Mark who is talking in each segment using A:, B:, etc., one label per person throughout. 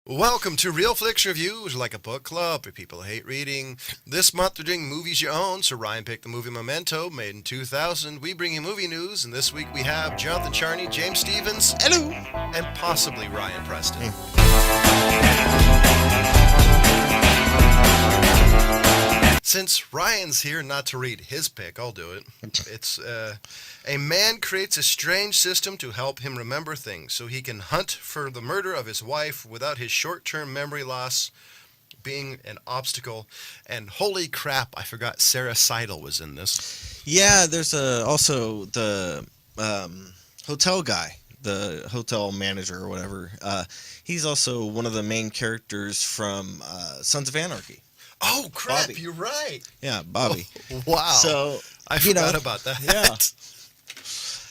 A: Welcome to Real Flix Reviews, like a book club for people who hate reading. This month we're doing movies you own, so Ryan picked the movie Memento, made in 2000. We bring you movie news, and this week we have Jonathan Charney, James Stevens,
B: Hello.
A: and possibly Ryan Preston. Since Ryan's here not to read his pick, I'll do it. It's a man creates a strange system to help him remember things so he can hunt for the murder of his wife without his short-term memory loss being an obstacle. And holy crap, I forgot Sarah Seidel was in this.
B: Yeah, there's also the hotel guy, the hotel manager or whatever. He's also one of the main characters from Sons of Anarchy.
A: Oh crap,
B: Bobby.
A: You're right.
B: Yeah, Bobby.
A: Oh, wow.
B: So
A: I forgot about that.
B: Yeah.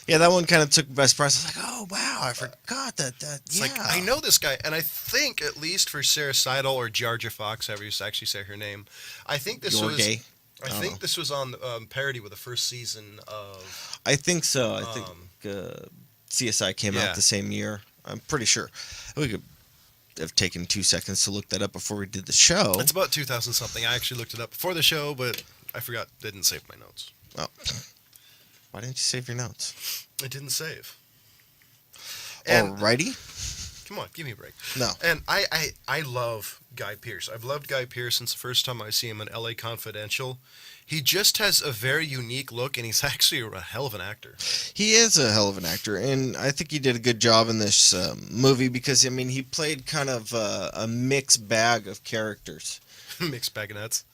B: Yeah, that one kind of took me by surprise. I was like, oh, wow, I forgot that.
A: It's like, I know this guy, and I think, at least for Sarah Seidel or Georgia Fox, however you actually say her name, I think this was...
B: Gay.
A: I think this was on parody with the first season of...
B: I think so. I think CSI came out the same year. I'm pretty sure. We could have taken 2 seconds to look that up before we did the show.
A: It's about 2000 something. I actually looked it up before the show, but I forgot. Didn't save my notes.
B: Oh. Why didn't you save your notes?
A: I didn't save.
B: Alrighty.
A: Come on, give me a break.
B: No.
A: And I love Guy Pearce. I've loved Guy Pearce since the first time I see him in LA Confidential. He just has a very unique look, and he's actually a hell of an actor.
B: He is a hell of an actor, and I think he did a good job in this movie because, I mean, he played kind of a mixed bag of characters.
A: Mixed bag of nuts.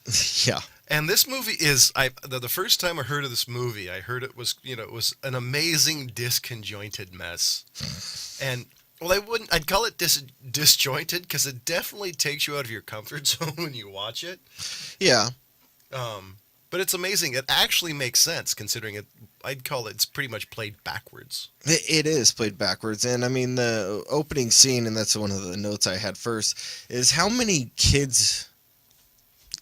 B: Yeah.
A: And this movie is, the first time I heard of this movie, I heard it was, it was an amazing disconjointed mess. And, well, I'd call it disjointed because it definitely takes you out of your comfort zone when you watch it.
B: Yeah.
A: But it's amazing. It actually makes sense considering it. I'd call it's pretty much played backwards.
B: It is played backwards. And I mean, the opening scene, and that's one of the notes I had first, is how many kids,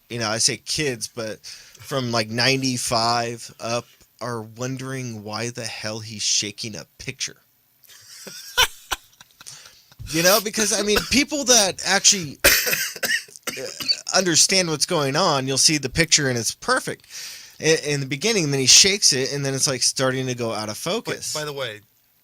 B: I say kids, but from like 95 up are wondering why the hell he's shaking a picture. Because I mean, people that actually understand what's going on, you'll see the picture and it's perfect in the beginning, and then he shakes it and then it's like starting to go out of focus.
A: But, by the way,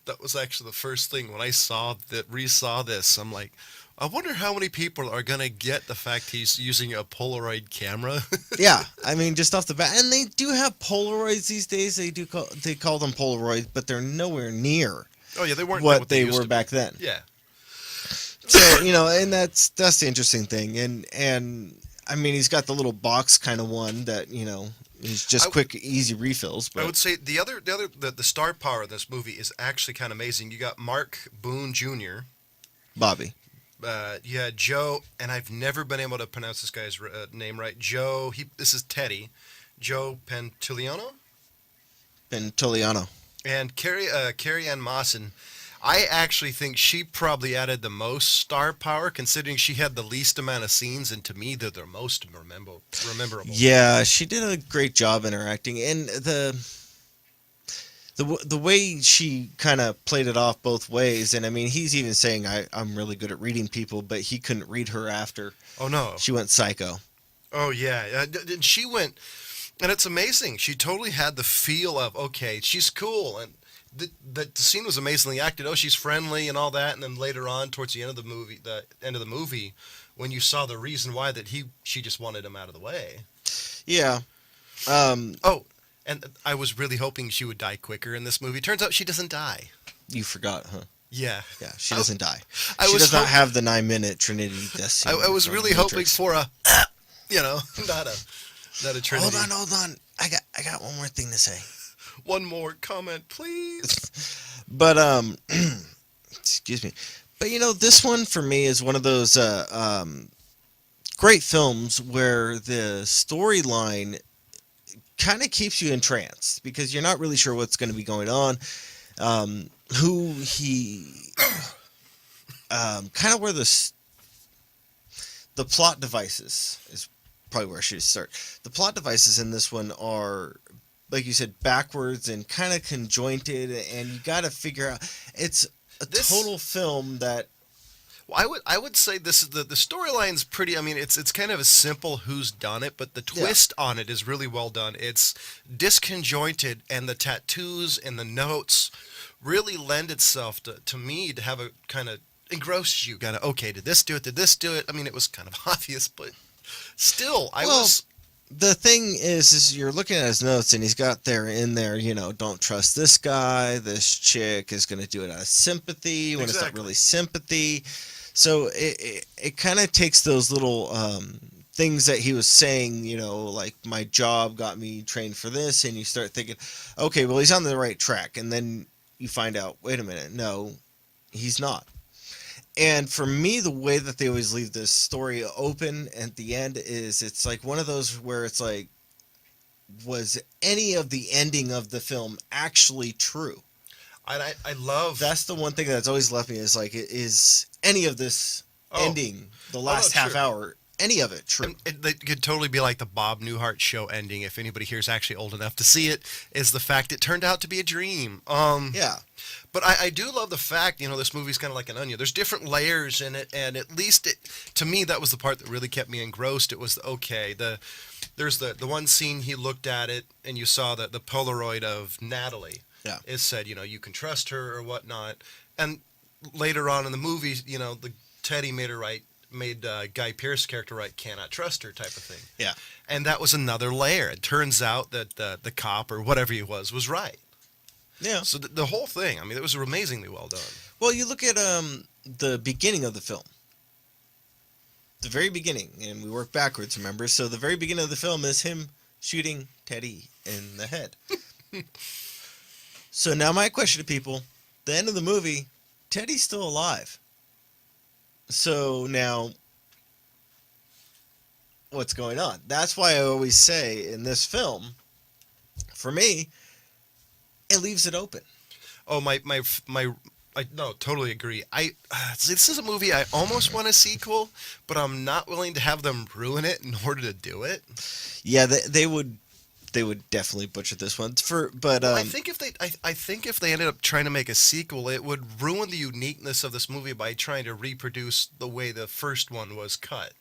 A: that was actually the first thing when I resaw this. I'm like, I wonder how many people are gonna get the fact he's using a Polaroid camera.
B: Yeah, I mean, just off the bat, and they do have Polaroids these days. They call them Polaroids, but they're nowhere near.
A: Oh yeah, they weren't
B: what they were back then.
A: Yeah.
B: So, and that's the interesting thing. And I mean, he's got the little box kind of one that, is just quick, easy refills. But
A: I would say the star power of this movie is actually kind of amazing. You got Mark Boone Jr.,
B: Bobby.
A: You had Joe, and I've never been able to pronounce this guy's name right. Joe, this is Teddy. Joe Pantoliano?
B: Pantoliano.
A: And Carrie Ann Mawson. I actually think she probably added the most star power, considering she had the least amount of scenes, and to me, they're the most memorable.
B: Yeah, she did a great job interacting, and the way she kind of played it off both ways, and I mean, he's even saying, I'm really good at reading people, but he couldn't read her after.
A: Oh, no.
B: She went psycho.
A: Oh, yeah. She went, and it's amazing. She totally had the feel of, okay, she's cool, and the scene was amazingly acted. Oh, she's friendly and all that, and then later on, towards the end of the movie, when you saw the reason why she just wanted him out of the way.
B: Yeah.
A: And I was really hoping she would die quicker in this movie. Turns out she doesn't die.
B: You forgot, huh?
A: Yeah.
B: Yeah, she doesn't die. She does not have the 9-minute Trinity death scene.
A: I was really hoping for a, not a Trinity.
B: Hold on. I got one more thing to say.
A: One more comment, please.
B: But, excuse me. But, this one for me is one of those great films where the storyline kind of keeps you entranced because you're not really sure what's going to be going on. Who he, kind of where the plot devices is probably where I should start. The plot devices in this one are, like you said, backwards and kind of conjointed, and you got to figure out. It's a total film that
A: Well, I would say this is the storyline's pretty. I mean, it's kind of a simple who's done it, but the
B: Yeah.
A: twist on it is really well done. It's disconjointed, and the tattoos and the notes really lend itself to me to have a kind of engross you. Kind of okay, did this do it? Did this do it? I mean, it was kind of obvious, but still, I
B: Well,
A: was.
B: the thing is you're looking at his notes and he's got there in there, don't trust this guy. This chick is going to do it out of sympathy when it's not
A: Exactly.
B: really sympathy. So it kind of takes those little things that he was saying, like my job got me trained for this, and you start thinking, okay, well he's on the right track, and then you find out, wait a minute, no, he's not. And for me, the way that they always leave this story open at the end is it's like one of those where it's like, was any of the ending of the film actually true?
A: I love.
B: That's the one thing that's always left me is like, is any of this
A: Oh,
B: ending, the
A: oh
B: last
A: no,
B: half
A: sure.
B: hour, any of it true?
A: And it could totally be like the Bob Newhart show ending. If anybody here is actually old enough to see it, is the fact it turned out to be a dream.
B: Yeah.
A: But I do love the fact, this movie's kind of like an onion. There's different layers in it, and at least to me, that was the part that really kept me engrossed. It was, okay, there's the one scene he looked at it, and you saw the Polaroid of Natalie.
B: Yeah.
A: It said, you can trust her or whatnot. And later on in the movie, the Teddy made Guy Pearce's character write "cannot trust her" type of thing.
B: Yeah.
A: And that was another layer. It turns out that the cop or whatever he was right.
B: Yeah.
A: So the whole thing, I mean, it was amazingly well done.
B: Well, you look at the beginning of the film. The very beginning, and we work backwards, remember? So the very beginning of the film is him shooting Teddy in the head. So now my question to people, the end of the movie, Teddy's still alive. So now, what's going on? That's why I always say in this film, for me, it leaves it open.
A: Oh, I no, totally agree. This is a movie I almost want a sequel, but I'm not willing to have them ruin it in order to do it.
B: Yeah, they would definitely butcher this one.
A: I think if they ended up trying to make a sequel, it would ruin the uniqueness of this movie by trying to reproduce the way the first one was cut.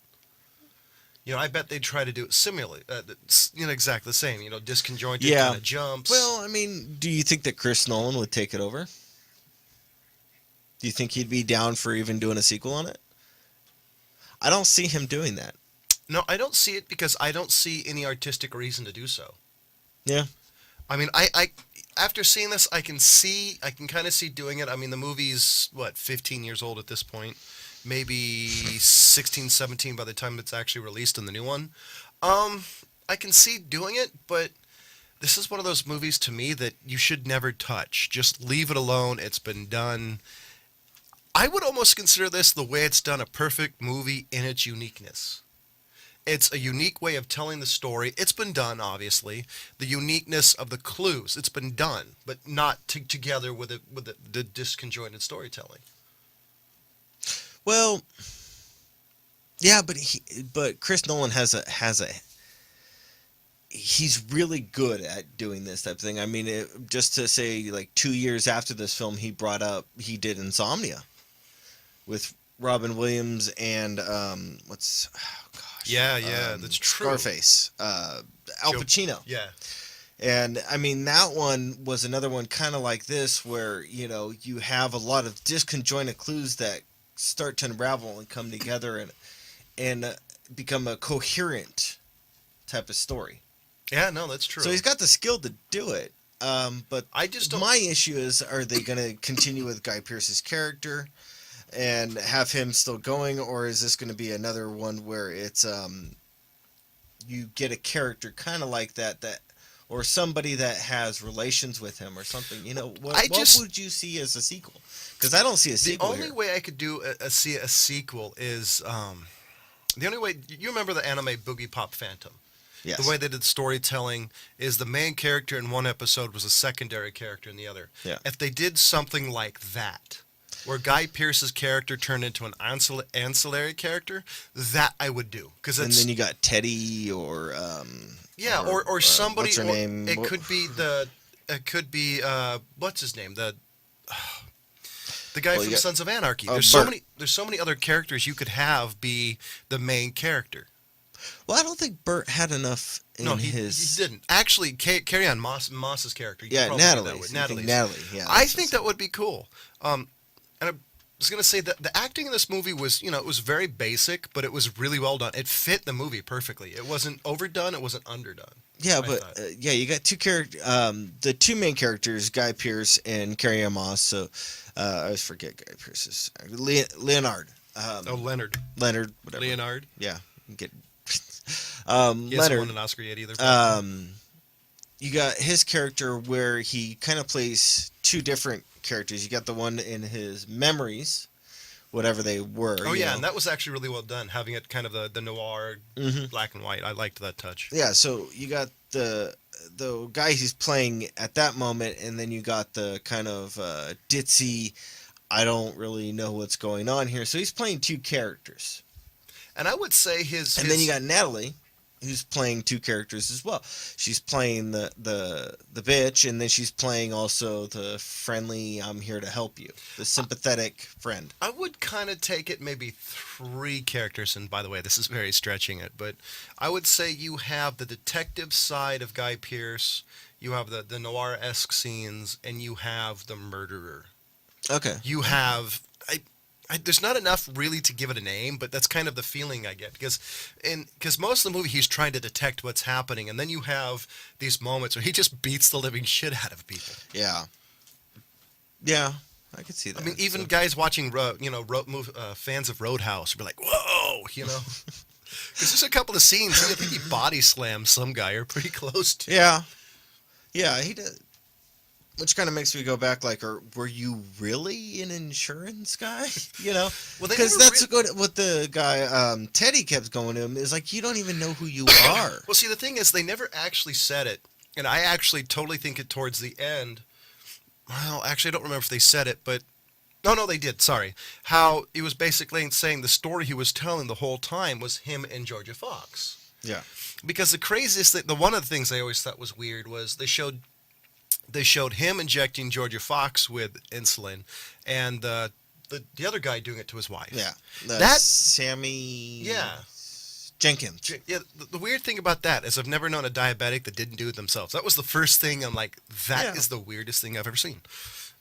A: I bet they'd try to do it similarly, exactly the same. Disconjointed
B: Yeah.
A: kind of jumps.
B: Well, I mean, do you think that Chris Nolan would take it over? Do you think he'd be down for even doing a sequel on it? I don't see him doing that.
A: No, I don't see it because I don't see any artistic reason to do so.
B: Yeah.
A: I mean, I after seeing this, I can kind of see doing it. I mean, the movie's, 15 years old at this point. Maybe 16, 17 by the time it's actually released in the new one. I can see doing it, but this is one of those movies to me that you should never touch. Just leave it alone. It's been done. I would almost consider this, the way it's done, a perfect movie in its uniqueness. It's a unique way of telling the story. It's been done, obviously. The uniqueness of the clues. It's been done, but not together with the disconjointed storytelling.
B: Well, yeah, but Chris Nolan he's really good at doing this type of thing. I mean, just to say, like 2 years after this film, he did Insomnia with Robin Williams and
A: Yeah, that's true.
B: Scarface, Al Pacino.
A: Yeah.
B: And I mean, that one was another one kind of like this, where you have a lot of disconjointed clues that start to unravel and come together and become a coherent type of story.
A: Yeah, no, that's true.
B: So he's got the skill to do it. But
A: I just don't.
B: my issue is, are they going to continue with Guy Pearce's character and have him still going, or is this going to be another one where it's you get a character kind of like that or somebody that has relations with him or something? What would you see as a sequel? Because I don't see a sequel.
A: The only way I could see a sequel is the only way. You remember the anime Boogie Pop Phantom?
B: Yes.
A: The way they did storytelling is the main character in one episode was a secondary character in the other.
B: Yeah.
A: If they did something like that, where Guy Pearce's character turned into an ancillary character, that I would do.
B: And then you got Teddy or
A: somebody.
B: What's her name?
A: It could be what's his name? The The guy
B: Well,
A: from
B: you got-
A: Sons of Anarchy.
B: Oh,
A: There's
B: Bert.
A: so many other characters you could have be the main character.
B: Well, I don't think Bert had enough in
A: No, he
B: his.
A: didn't. Actually, Carry On Moss's character. You could
B: Yeah,
A: probably do that
B: Natalie.
A: with Natalie's.
B: Natalie. Yeah.
A: I
B: that's
A: think
B: what-
A: that would be cool. And I was going to say that the acting in this movie was, it was very basic, but it was really well done. It fit the movie perfectly. It wasn't overdone. It wasn't underdone.
B: Yeah,
A: I
B: but
A: thought.
B: yeah, you got two characters. The two main characters, Guy Pearce and Carrie Ann Moss. So I always forget Guy Pearce's Leonard.
A: Leonard.
B: Leonard, whatever.
A: Leonard.
B: Yeah, get.
A: He hasn't
B: Leonard.
A: won an Oscar yet either.
B: You got his character where he kind of plays two different characters. You got the one in his memories, whatever they were.
A: Oh,
B: you
A: yeah,
B: know.
A: and that was actually really well done, having it kind of the noir,
B: Mhm.
A: black and white. I liked that touch.
B: Yeah, so you got the guy he's playing at that moment, and then you got the kind of ditzy, I don't really know what's going on here. So he's playing two characters.
A: And I would say
B: And then you got Natalie, who's playing two characters as well. She's playing the bitch, and then she's playing also the friendly, I'm here to help you, the sympathetic friend.
A: I would kind of take it maybe three characters, and by the way, this is very stretching it, but I would say you have the detective side of Guy Pearce, you have the noir-esque scenes, and you have the murderer.
B: Okay.
A: You have... there's not enough really to give it a name, but that's kind of the feeling I get because most of the movie he's trying to detect what's happening, and then you have these moments where he just beats the living shit out of people.
B: Yeah. Yeah, I could see that.
A: I mean, even
B: so.
A: guys watching, fans of Roadhouse would be like, "Whoa," Because there's a couple of scenes. I think he body slams some guy or pretty close to.
B: Yeah. Yeah, he did. Which kind of makes me go back, like, were you really an insurance guy?
A: Well,
B: Because that's good. What the guy Teddy kept going to him is like, you don't even know who you are.
A: Well, see, the thing is, they never actually said it, and I actually totally think it towards the end. Well, actually, I don't remember if they said it, but no, they did. Sorry, how he was basically saying the story he was telling the whole time was him and Georgia Fox.
B: Yeah.
A: Because the craziest thing, one of the things I always thought was weird was they showed him injecting Georgia Fox with insulin, and the other guy doing it to his wife.
B: Yeah.
A: That-
B: Sammy.
A: Yeah.
B: Jenkins.
A: Yeah, the weird thing about that is I've never known a diabetic that didn't do it themselves. That was the first thing I'm like, that is the weirdest thing I've ever seen.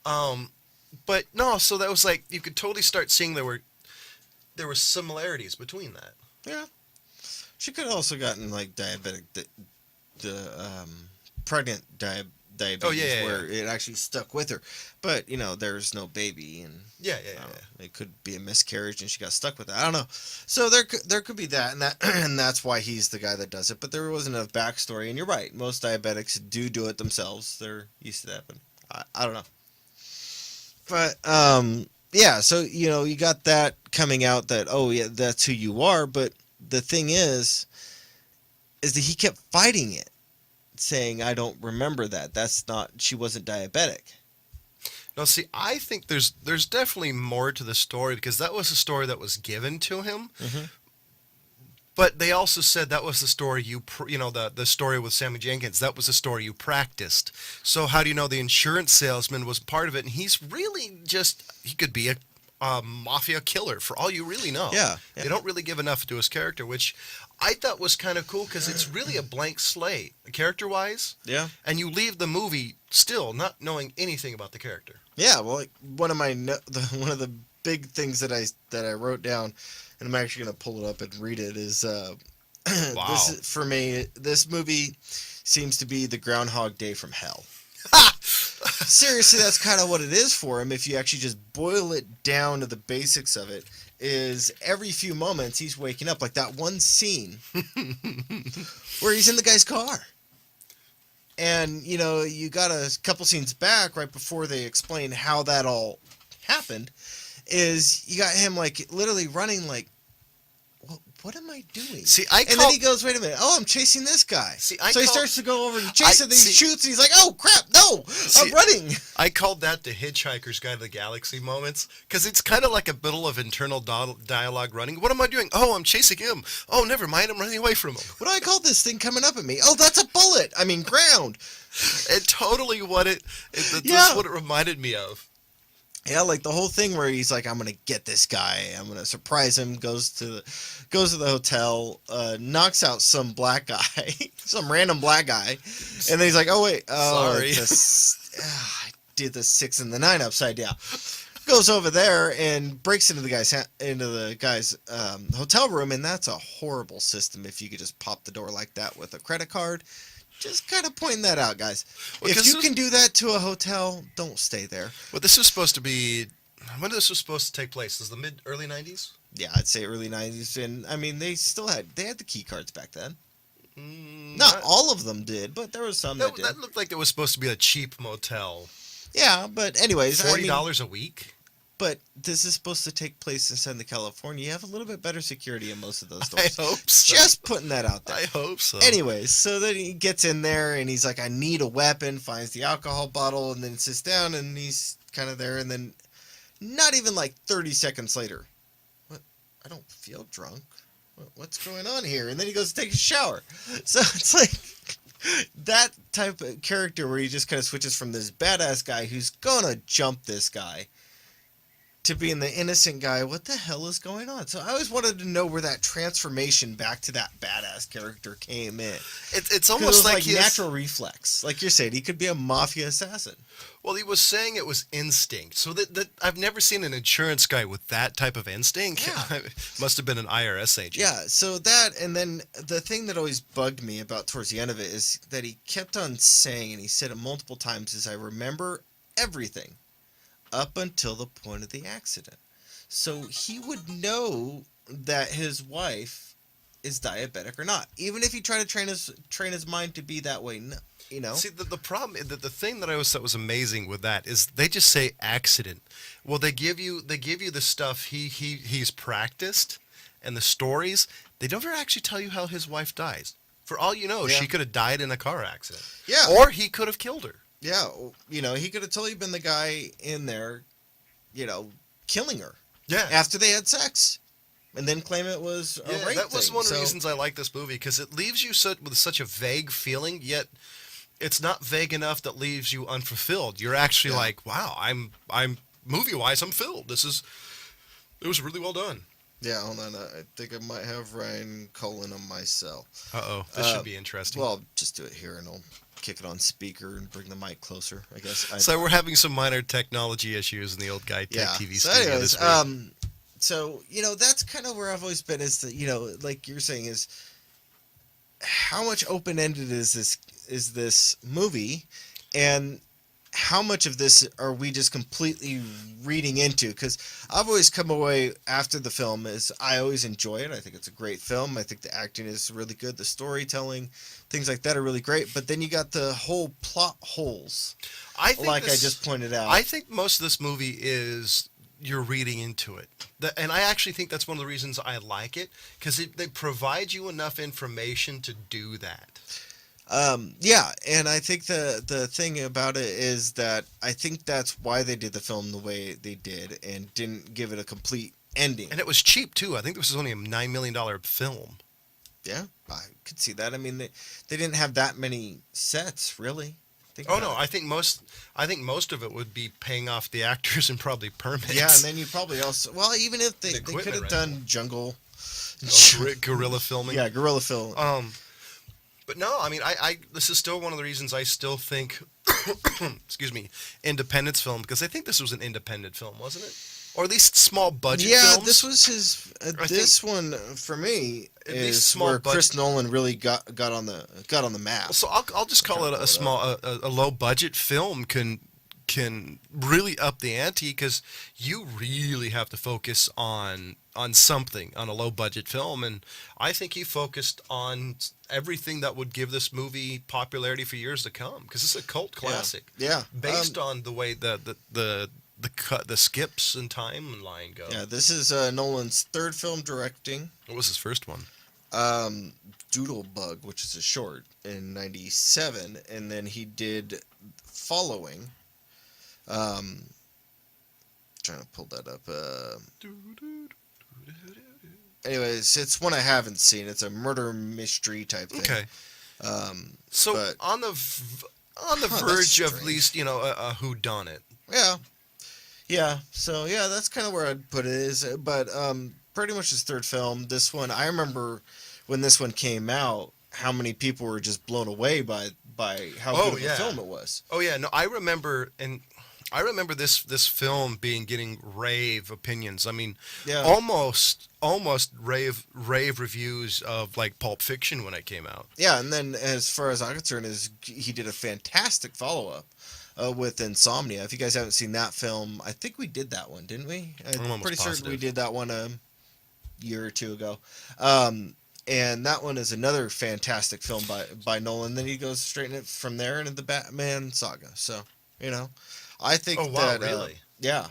A: But no, so that was like, you could totally start seeing there were similarities between that.
B: Yeah. She could have also gotten, like, diabetic, pregnant diabetes,
A: Oh, yeah,
B: where it actually stuck with her. But, there's no baby, and
A: Yeah.
B: it could be a miscarriage, and she got stuck with it. I don't know. So there could be that, and that's why he's the guy that does it. But there wasn't enough backstory, and you're right. Most diabetics do it themselves. They're used to that, but I don't know. But yeah. So you got that coming out that that's who you are. But the thing is that he kept fighting it, saying, I don't remember that. She wasn't diabetic.
A: No, see, I think there's definitely more to the story because that was a story that was given to him.
B: Mm-hmm.
A: But they also said that was the story the story with Sammy Jenkins, that was the story you practiced. So how do you know the insurance salesman was part of it? And he's really he could be a mafia killer for all you really know.
B: Yeah.
A: They don't really give enough to his character, which I thought was kind of cool because it's really a blank slate character-wise.
B: Yeah.
A: And you leave the movie still not knowing anything about the character.
B: Yeah, well, like one of the big things that I wrote down, and I'm actually going to pull it up and read it, is
A: Wow.
B: for me, this movie seems to be the Groundhog Day from hell. Seriously, that's kind of what it is for him. If you actually just boil it down to the basics of it, is every few moments he's waking up, like that one scene where he's in the guy's car. And, you got a couple scenes back right before they explain how that all happened, is you got him, like, literally running like, what am I doing?
A: See,
B: and then he goes, wait a minute, I'm chasing this guy.
A: See,
B: so he starts to go over and chase him, then he shoots, and he's like, oh, crap, no, I'm running.
A: I called that the Hitchhiker's Guide to the Galaxy moments, because it's kind of like a bit of internal dialogue running. What am I doing? Oh, I'm chasing him. Oh, never mind, I'm running away from him.
B: What do I call this thing coming up at me? Oh, that's a bullet. I mean, ground.
A: And totally that's what it reminded me of.
B: Yeah, like the whole thing where he's like, "I'm gonna get this guy. I'm gonna surprise him." Goes to the hotel, knocks out some black guy, some random black guy, and then he's like, "Oh wait,
A: Sorry.
B: I did the 6 and the 9 upside down." Goes over there and breaks into the guy's hotel room, and that's a horrible system. If you could just pop the door like that with a credit card, just kind of pointing that out, guys.
A: Well,
B: if you can do that to a hotel, don't stay there.
A: Well, this was supposed to be. When this was supposed to take place? Is the early 90s?
B: Yeah, I'd say early 90s, and I mean they had the key cards back then.
A: Mm,
B: Not all of them did, but there was some that did.
A: That looked like it was supposed to be a cheap motel.
B: Yeah, but anyways,
A: $40 a week.
B: But this is supposed to take place in Southern California. You have a little bit better security in most of those stores.
A: I hope so.
B: Just putting that out there.
A: I hope so.
B: Anyways, so then he gets in there and he's like, "I need a weapon." Finds the alcohol bottle and then sits down and he's kind of there. And then, not even like 30 seconds later, "What? I don't feel drunk. What's going on here?" And then he goes to take a shower. So it's like that type of character where he just kind of switches from this badass guy who's gonna jump this guy to being the innocent guy. What the hell is going on? So I always wanted to know where that transformation back to that badass character came in.
A: It's almost like
B: natural reflex. Like you're saying, he could be a mafia assassin.
A: Well, he was saying it was instinct. So that I've never seen an insurance guy with that type of instinct.
B: Yeah.
A: Must have been an IRS agent.
B: Yeah, so that, and then the thing that always bugged me about towards the end of it is that he kept on saying, and he said it multiple times, is "I remember everything up until the point of the accident." So he would know that his wife is diabetic or not, even if he tried to train his mind to be that way. No, you know.
A: See, the problem, the thing that I always thought was amazing with that is they just say accident. Well, they give you the stuff he's practiced and the stories. They never actually tell you how his wife dies. For all you know, she could have died in a car accident.
B: Yeah.
A: Or he could have killed her.
B: Yeah, you know, he could have totally been the guy in there, you know, killing her.
A: Yeah.
B: After they had sex, and then claim it was a rape
A: that was
B: thing.
A: one of the reasons I like this movie, because it leaves you with such a vague feeling, yet it's not vague enough that leaves you unfulfilled. You're actually like, wow, I'm movie-wise, I'm filled. It was really well done.
B: Yeah, hold on. I think I might have Ryan calling on my cell.
A: Uh-oh, this should be interesting.
B: Well, I'll just do it here, and I'll kick it on speaker and bring the mic closer, I guess.
A: So we're having some minor technology issues in the old Guy Tech TV
B: so
A: studio
B: anyways,
A: this week.
B: So, you know, that's kind of where I've always been, is that, you know, like you're saying, is how much open-ended is this movie, and how much of this are we just completely reading into? Because I've always come away after the film is I always enjoy it. I think it's a great film. I think the acting is really good. The storytelling, things like that are really great. But then you got the whole plot holes, I just pointed out.
A: I think most of this movie is you're reading into it. And I actually think that's one of the reasons I like it, because they provide you enough information to do that.
B: Yeah, and I think the thing about it is that I think that's why they did the film the way they did and didn't give it a complete ending.
A: And it was cheap too. I think this was only a $9 million film.
B: Yeah, I could see that. I mean, they didn't have that many sets, really.
A: I think most of it would be paying off the actors and probably permits.
B: Yeah, and then you probably also, well, even if they could have done jungle,
A: guerrilla filming.
B: Yeah, guerrilla film.
A: But no, I mean, I this is still one of the reasons I still think, excuse me, independence film, because I think this was an independent film, wasn't it? Or at least small budget films.
B: Yeah, this was his. This one for me is where Chris Nolan really got on the map.
A: So I'll just call it a low budget film can really up the ante, because you really have to focus on something on a low budget film, and I think he focused on everything that would give this movie popularity for years to come, because it's a cult classic.
B: Yeah.
A: Based on the way the skips and timeline go.
B: Yeah, this is Nolan's third film directing.
A: What was his first one?
B: Doodlebug, which is a short, in '97, and then he did Following. Trying to pull that up. Anyways, it's one I haven't seen. It's a murder mystery type thing.
A: Okay. On the verge of at least, a whodunit.
B: Yeah. Yeah, so yeah, that's kind of where I'd put it is, but pretty much his third film. This one, I remember when this one came out, how many people were just blown away by how good
A: Oh
B: of a
A: yeah.
B: film it was.
A: Oh yeah. No, I remember this film getting rave opinions. I mean,
B: Yeah,
A: almost rave reviews of like Pulp Fiction when it came out.
B: yeah, and then as far as I'm concerned, is he did a fantastic follow up. With Insomnia. If you guys haven't seen that film, I think we did that one, didn't we?
A: I'm
B: I'm
A: almost
B: pretty certain we
A: positive.
B: did that one a year or two ago. Um, and that one is another fantastic film by Nolan. Then he goes straight in it from there into the Batman saga. So, you know, I think
A: Oh wow,
B: that,
A: really?
B: yeah,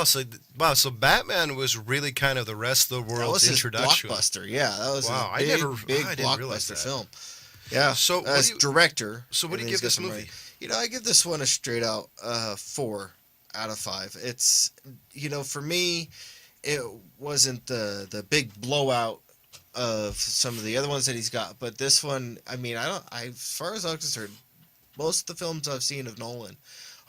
A: So Batman was really kind of the rest of the
B: that was
A: world's
B: his
A: introduction.
B: blockbuster. Yeah, that was
A: Wow,
B: his big
A: I didn't realize
B: blockbuster
A: that.
B: film. Yeah,
A: So what
B: as
A: do you
B: director.
A: so what
B: and
A: do you
B: then
A: give
B: he's got
A: this
B: some
A: movie?
B: writing. You know, I give this one a straight out 4 out of 5. It's, for me, it wasn't the big blowout of some of the other ones that he's got, but this one, I mean, as far as I'm concerned, most of the films I've seen of Nolan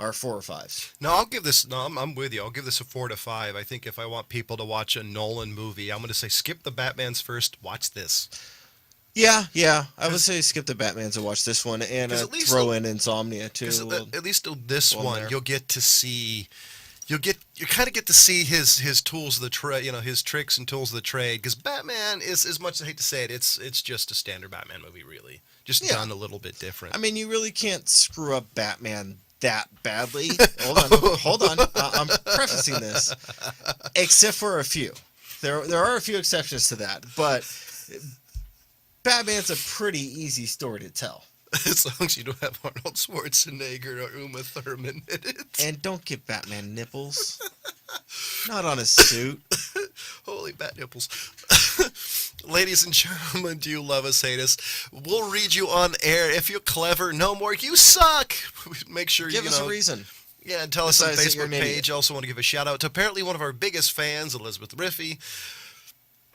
B: are 4 or 5s.
A: No, I'll give this. No, I'm with you. I'll give this a 4 to 5. I think if I want people to watch a Nolan movie, I'm going to say skip the Batman's first. Watch this
B: Yeah, I would say skip the Batmans and watch this one, and
A: because at least
B: throw in Insomnia too.
A: because at least this
B: One
A: one
B: there.
A: you'll get to see. You kind of get to see his tools of the trade, his tricks and tools of the trade. Because Batman is, as much as I hate to say it, it's just a standard Batman movie, really, just
B: Yeah.
A: done a little bit different.
B: I mean, you really can't screw up Batman that badly. Hold on. I'm prefacing this, except for a few. There are a few exceptions to that, but Batman's a pretty easy story to tell.
A: As long as you don't have Arnold Schwarzenegger or Uma Thurman in it.
B: And don't give Batman nipples. Not on his suit.
A: Holy bat nipples. Ladies and gentlemen, do you love us, hate us? We'll read you on air. If you're clever, no more. You suck. Make sure
B: Give us a reason.
A: Yeah, and tell us on
B: Besides that you're
A: Facebook
B: an idiot.
A: page. Also want to give a shout out to apparently one of our biggest fans, Elizabeth Riffey.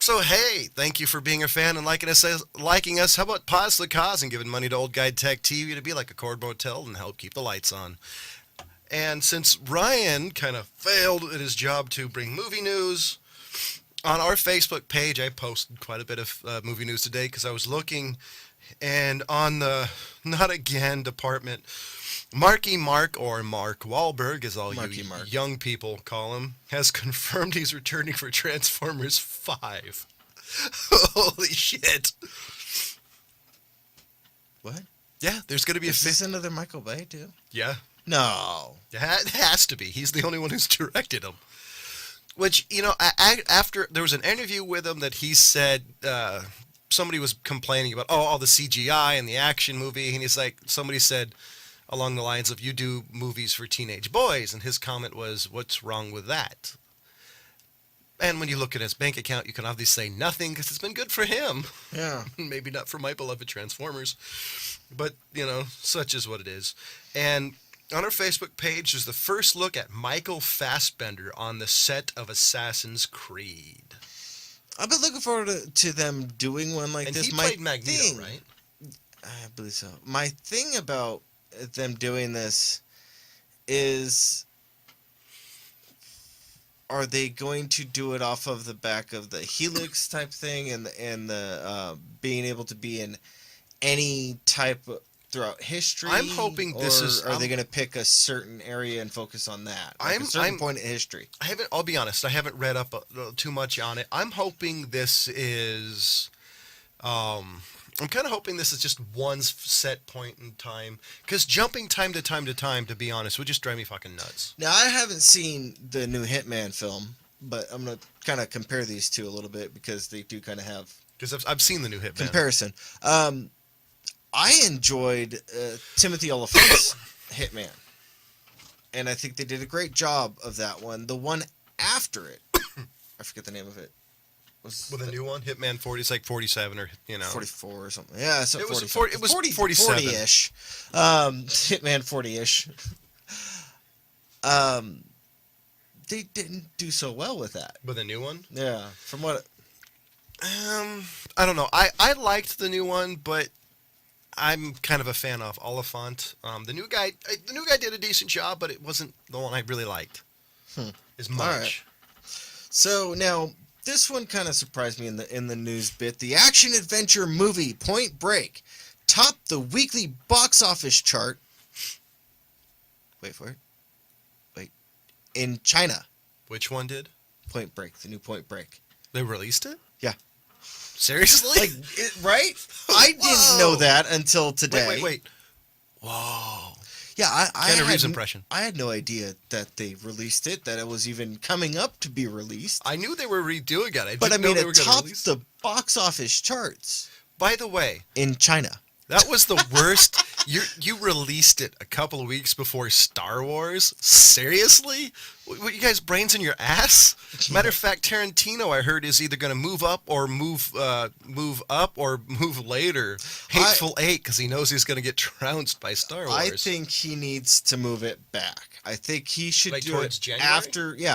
A: So hey, thank you for being a fan and liking us. How about pause the cause and giving money to Old Guy Tech TV to be like a Cord Motel and help keep the lights on. And since Ryan kind of failed at his job to bring movie news, on our Facebook page, I posted quite a bit of movie news today because I was looking, and on the Not Again department, Marky Mark, or Mark Wahlberg, as all
B: Marky
A: you
B: Mark.
A: young people call him, has confirmed he's returning for Transformers 5. Holy shit.
B: What?
A: Yeah, there's going to be a
B: Is
A: fifth.
B: this another Michael Bay too?
A: Yeah,
B: No.
A: it has to be. He's the only one who's directed him. Which, after there was an interview with him that he said somebody was complaining about, all the CGI and the action movie. And he's like, somebody said along the lines of, you do movies for teenage boys. And his comment was, what's wrong with that? And when you look at his bank account, you can obviously say nothing because it's been good for him.
B: Yeah.
A: Maybe not for my beloved Transformers. But, such is what it is. And on our Facebook page is the first look at Michael Fassbender on the set of Assassin's Creed.
B: I've been looking forward to them doing one like
A: And
B: this.
A: he
B: My
A: played Magneto,
B: thing,
A: right?
B: I believe so. My thing about them doing this is, are they going to do it off of the back of the Helix type thing and the being able to be in any type of, throughout history?
A: I'm hoping this is-
B: Are they going to pick a certain area and focus on that? Like a certain
A: I'm-
B: point in history.
A: I'll be honest, I haven't read up too much on it. I'm hoping this is, I'm kind of hoping this is just one set point in time. Because jumping time to time to time, to be honest, would just drive me fucking nuts.
B: Now, I haven't seen the new Hitman film, but I'm going to kind of compare these two a little bit because they do kind of have
A: Because I've seen the new Hitman.
B: comparison. I enjoyed Timothy Olyphant's Hitman, and I think they did a great job of that one. The one after it, I forget the name of it. Was
A: With a new one, Hitman 40, it's like 47 or,
B: 44 or something. Yeah, so
A: It was
B: 40,
A: it was
B: 47. 40-ish. Hitman 40-ish. They didn't do so well with that.
A: With a new one?
B: Yeah, from what...
A: I don't know. I liked the new one, but I'm kind of a fan of Oliphant. The new guy did a decent job, but it wasn't the one I really liked. as
B: All
A: much.
B: right. So now this one kind of surprised me in the news bit. The action adventure movie Point Break topped the weekly box office chart. Wait for it. Wait. In China.
A: Which one did?
B: Point Break, the new Point Break.
A: They released it?
B: Yeah.
A: Seriously?
B: Like, right? I didn't know that until today.
A: Wait. Whoa.
B: Yeah, I
A: Keanu Reeves
B: had,
A: impression.
B: I had no idea that they released it, that it was even coming up to be released.
A: I knew they were redoing it.
B: But I
A: didn't know
B: mean,
A: they
B: it
A: were going to
B: topped
A: release
B: the box office charts
A: By the way,
B: in China.
A: that was the worst. You released it a couple of weeks before Star Wars? Seriously? What, you guys brains in your ass? Matter of fact, Tarantino, I heard, is either going to move up or move up or move later. Hateful Eight, because he knows he's going to get trounced by Star Wars.
B: I think he needs to move it back. I think he should
A: Like
B: do
A: towards
B: it
A: January?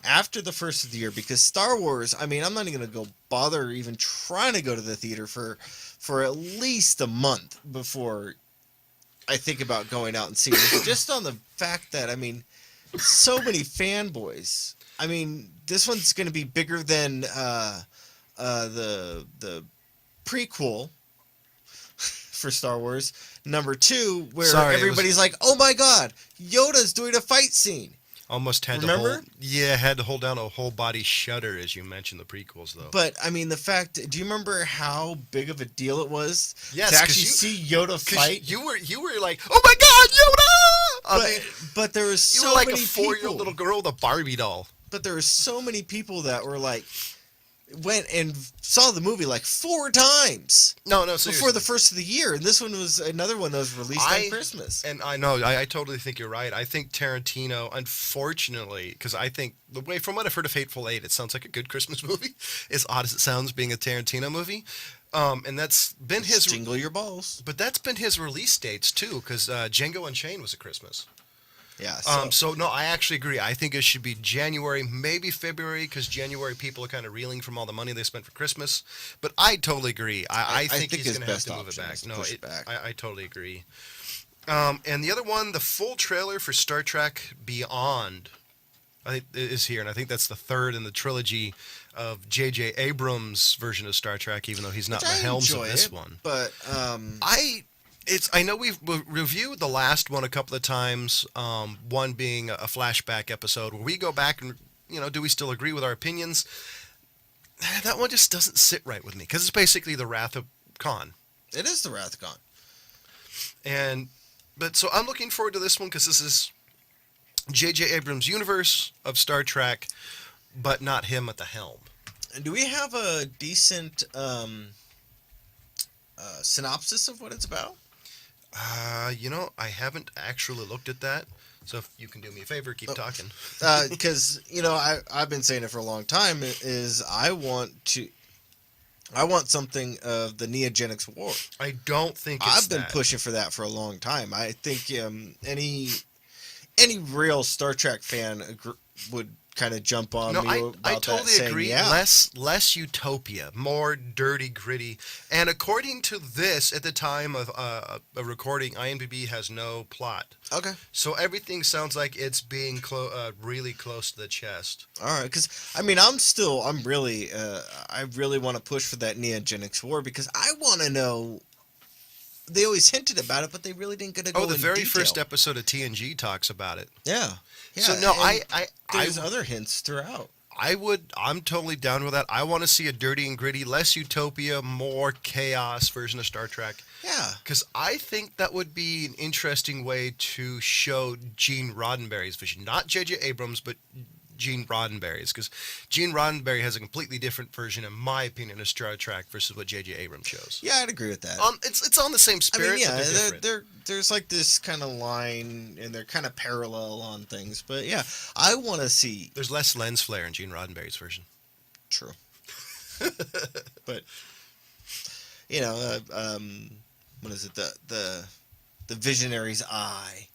B: after the first of the year, because Star Wars, I mean, I'm not even going to go bother even trying to go to the theater for at least a month before I think about going out and seeing it. Just on the fact that, I mean, so many fanboys. I mean, this one's going to be bigger than the prequel for Star Wars number 2, where
A: Sorry,
B: everybody's like, "Oh my God, Yoda's doing a fight scene."
A: Almost had
B: Remember?
A: had to hold down a whole body shudder as you mentioned the prequels, though.
B: But I mean, the fact. Do you remember how big of a deal it was
A: Yes,
B: to
A: 'cause
B: actually see Yoda
A: 'cause
B: fight?
A: you were like, "Oh my God, Yoda!" I mean,
B: But there was
A: you
B: so
A: were like a
B: many
A: 4-year-old
B: people.
A: little girl with a Barbie doll.
B: But there were so many people that were like, went and saw the movie like 4 times
A: No, seriously.
B: before the first of the year, and this one was another one that was released on Christmas.
A: And I know, I totally think you're right. I think Tarantino, unfortunately, because I think the way, from what I've heard of Hateful Eight, it sounds like a good Christmas movie, as odd as it sounds being a Tarantino movie. And that's been his...
B: Jingle your balls.
A: But that's been his release dates, too, because Django Unchained was a Christmas.
B: Yeah.
A: So no, I actually agree. I think it should be January, maybe February, because January people are kind of reeling from all the money they spent for Christmas. But I totally agree. I think he's
B: his
A: going to have
B: best
A: to move it
B: option
A: back.
B: is to
A: No,
B: push it back.
A: I totally agree. And the other one, the full trailer for Star Trek Beyond, I think is here, and I think that's the third in the trilogy of J.J. Abrams' version of Star Trek, even though he's not in the helms of this one.
B: But
A: I know we've reviewed the last one a couple of times, one being a flashback episode where we go back and, do we still agree with our opinions? That one just doesn't sit right with me, because it's basically the Wrath of Khan.
B: it is the Wrath of Khan.
A: But so I'm looking forward to this one, because this is J.J. Abrams' universe of Star Trek, but not him at the helm.
B: And do we have a decent synopsis of what it's about?
A: I haven't actually looked at that. So if you can do me a favor, keep talking.
B: Because I've been saying it for a long time. Is I want something of the Neogenics War.
A: I don't think it's
B: I've been
A: that.
B: pushing for that for a long time. I think any real Star Trek fan would kind of jump on me about
A: I
B: that,
A: totally
B: saying,
A: agree.
B: yeah.
A: Less utopia, more dirty, gritty. And according to this, at the time of a recording, IMDb has no plot.
B: Okay.
A: So everything sounds like it's being really close to the chest.
B: All right, because I really want to push for that Neogenics War, because I want to know. They always hinted about it, but they really didn't get to go
A: Oh, the
B: in
A: very
B: detail.
A: first episode of TNG talks about it.
B: Yeah.
A: So no,
B: there's other hints throughout.
A: I'm totally down with that. I want to see a dirty and gritty, less utopia, more chaos version of Star Trek.
B: Yeah.
A: Because I think that would be an interesting way to show Gene Roddenberry's vision. Not J.J. Abrams, but Gene Roddenberry's. Because Gene Roddenberry has a completely different version, in my opinion, of Star Trek versus what J.J. Abrams shows.
B: Yeah, I'd agree with that.
A: It's on the same spirit, but they're different.
B: There's like this kind of line, and they're kind of parallel on things. But yeah, I want to see.
A: There's less lens flare in Gene Roddenberry's version.
B: True. But what is it? The visionary's eye.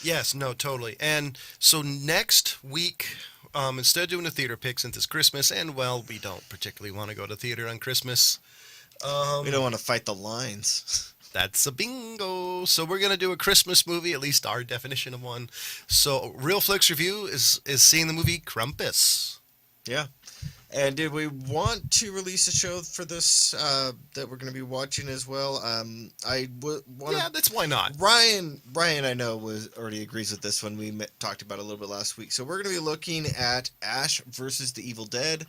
A: Yes, no, totally. And so next week, instead of doing a theater pick, since it's Christmas, and well, we don't particularly want to go to theater on Christmas.
B: We don't want to fight the lines.
A: That's a bingo. So we're gonna do a Christmas movie, at least our definition of one. So Real Flix Review is seeing the movie Krampus.
B: Yeah. And did we want to release a show for this that we're going to be watching as well?
A: Yeah, that's why not.
B: Ryan, I know already agrees with this one. We talked about it a little bit last week. So we're going to be looking at Ash versus the Evil Dead.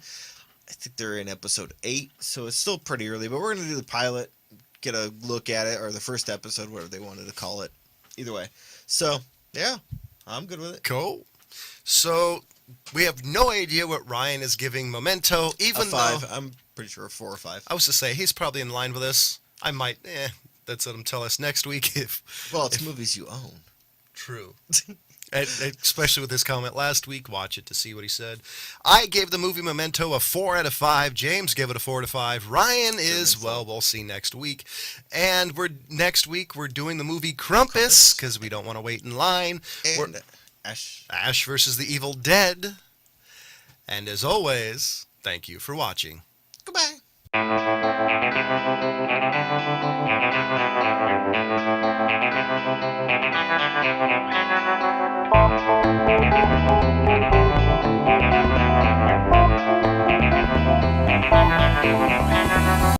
B: I think they're in episode 8, so it's still pretty early. But we're going to do the pilot, get a look at it, or the first episode, whatever they wanted to call it. Either way. So, yeah, I'm good with it.
A: Cool. So we have no idea what Ryan is giving Memento, even
B: A 5.
A: though
B: I'm pretty sure a 4 or 5.
A: I was to say he's probably in line with us. I might, that's let him tell us next week
B: Well, it's movies you own.
A: True. And especially with his comment last week, watch it to see what he said. I gave the movie Memento a 4 out of 5. James gave it a 4 out of 5. Ryan is, well, we'll see next week. And next week we're doing the movie Krampus because we don't want to wait in line.
B: And
A: Ash versus the Evil Dead. And as always, thank you for watching.
B: Goodbye.
C: Thank you.